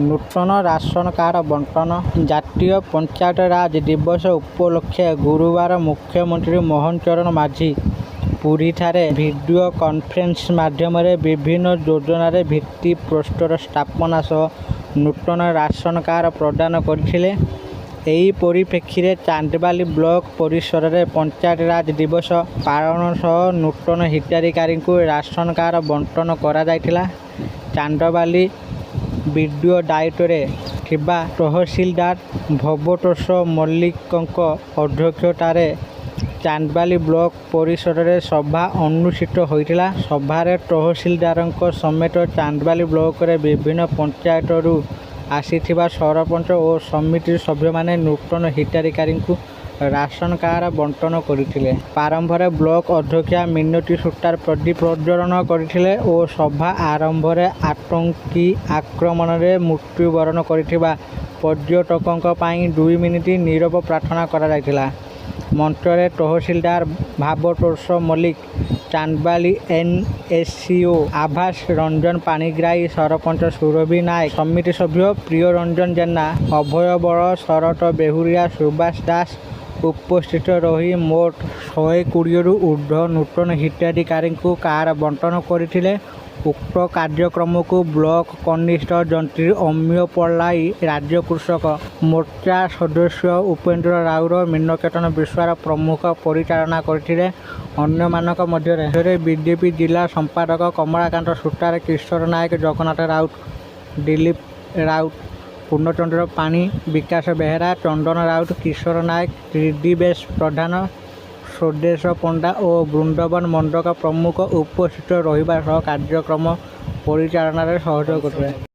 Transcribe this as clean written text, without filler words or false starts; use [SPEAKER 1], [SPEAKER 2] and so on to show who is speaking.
[SPEAKER 1] ନୂତନ ration card ବଣ୍ଟନ। ଜାତୀୟ ପଞ୍ଚାୟତ ରାଜ ଦିବସ ଉପଲକ୍ଷେ ଗୁରୁବାର ମୁଖ୍ୟମନ୍ତ୍ରୀ ମୋହନ ଚରଣ ମାଝୀ ପୁରୀଠାରେ ଭିଡିଓ କନଫରେନ୍ସ ମାଧ୍ୟମରେ ବିଭିନ୍ନ ଯୋଜନାରେ ଭିତ୍ତିପ୍ରସ୍ତର ସ୍ଥାପନା ସହ ନୂତନ ରାସନ କାର୍ଡ ପ୍ରଦାନ କରିଥିଲେ। ଏହି ପରିପ୍ରେକ୍ଷୀରେ ଚାନ୍ଦବାଲି ବ୍ଲକ ପରିସରରେ ପଞ୍ଚାୟତ ରାଜ ଦିବସ ପାଳନ ସହ ନୂତନ ହିତାଧିକାରୀଙ୍କୁ ରାସନ କାର୍ଡ ବଣ୍ଟନ କରାଯାଇଥିଲା। ଚାନ୍ଦବାଲି ବିଡିଓ ଦାୟିତ୍ୱରେ ଥିବା ତହସିଲଦାର ଭବତୋଷ ମଲ୍ଲିକଙ୍କ ଅଧ୍ୟକ୍ଷତାରେ ଚାନ୍ଦବାଲି ବ୍ଲକ ପରିସରରେ ସଭା ଅନୁଷ୍ଠିତ ହୋଇଥିଲା। ସଭାରେ ତହସିଲଦାରଙ୍କ ସମେତ ଚାନ୍ଦବାଲି ବ୍ଲକରେ ବିଭିନ୍ନ ପଞ୍ଚାୟତରୁ ଆସିଥିବା ସରପଞ୍ଚ ଓ ସମିତି ସଭ୍ୟମାନେ ନୂତନ ହିତାଧିକାରୀଙ୍କୁ ରାସନ କାର୍ଡ ବଣ୍ଟନ କରିଥିଲେ। ପ୍ରାରମ୍ଭରେ ବ୍ଲକ ଅଧ୍ୟକ୍ଷା ମିନତୀ ସୂତାର ପ୍ରଦୀପ ପ୍ରଜ୍ୱଳନ କରିଥିଲେ ଓ ସଭା ଆରମ୍ଭରେ ଆତଙ୍କୀ ଆକ୍ରମଣରେ ମୃତ୍ୟୁବରଣ କରିଥିବା ପର୍ଯ୍ୟଟକଙ୍କ ପାଇଁ 2 ମିନିଟ୍ ନୀରବ ପ୍ରାର୍ଥନା କରାଯାଇଥିଲା। ମଞ୍ଚରେ ତହସିଲଦାର ଭାବତୋଷ ମଲ୍ଲିକ, ଚାନ୍ଦବାଲି ଏନଏସସିଓ ଆଭାସ ରଞ୍ଜନ ପାଣିଗ୍ରାହୀ, ସରପଞ୍ଚ ସୁରଭି ନାୟକ, ସମିତି ସଭ୍ୟ ପ୍ରିୟ ରଞ୍ଜନ ଜେନା, ଅଭୟ ବଳ, ଶରତ ବେହୁରିଆ, ସୁବାସ ଦାସ ଉପସ୍ଥିତ ରହି ମୋଟ 120ରୁ ଊର୍ଦ୍ଧ୍ୱ ନୂତନ ହିତାଧିକାରୀଙ୍କୁ କାର୍ଡ ବଣ୍ଟନ କରିଥିଲେ। ଉକ୍ତ କାର୍ଯ୍ୟକ୍ରମକୁ ବ୍ଲକ କନିଷ୍ଠ ଯନ୍ତ୍ରୀ ଅମିୟ ପଟ୍ଟନାୟକ, ରାଜ୍ୟ କୃଷକ ମୋର୍ଚ୍ଚା ସଦସ୍ୟ ଉପେନ୍ଦ୍ର ରାଉତ, ମୀନକେତନ ବିଶ୍ୱାଳ ପ୍ରମୁଖ ପରିଚାଳନା କରିଥିଲେ। ଅନ୍ୟମାନଙ୍କ ମଧ୍ୟରେ ବିଜେପି ଜିଲ୍ଲା ସମ୍ପାଦକ କମଳାକାନ୍ତ ସୂତାର, କିଶୋର ନାୟକ, ଜଗନ୍ନାଥ ରାଉତ, ଦିଲ୍ଲୀପ ରାଉତ, ପୂର୍ଣ୍ଣଚନ୍ଦ୍ର ପାଣି, ବିକାଶ ବେହେରା, ଚନ୍ଦନ ରାଉତ, କିଶୋର ନାୟକ, ତ୍ରିଦିବେଶ ପ୍ରଧାନ, ସ୍ୱଦେଶ ପଣ୍ଡା ଓ ବୃନ୍ଦାବନ ମଣ୍ଡକ ପ୍ରମୁଖ ଉପସ୍ଥିତ ରହିବା ସହ କାର୍ଯ୍ୟକ୍ରମ ପରିଚାଳନାରେ ସହଯୋଗ କରିଥିଲେ।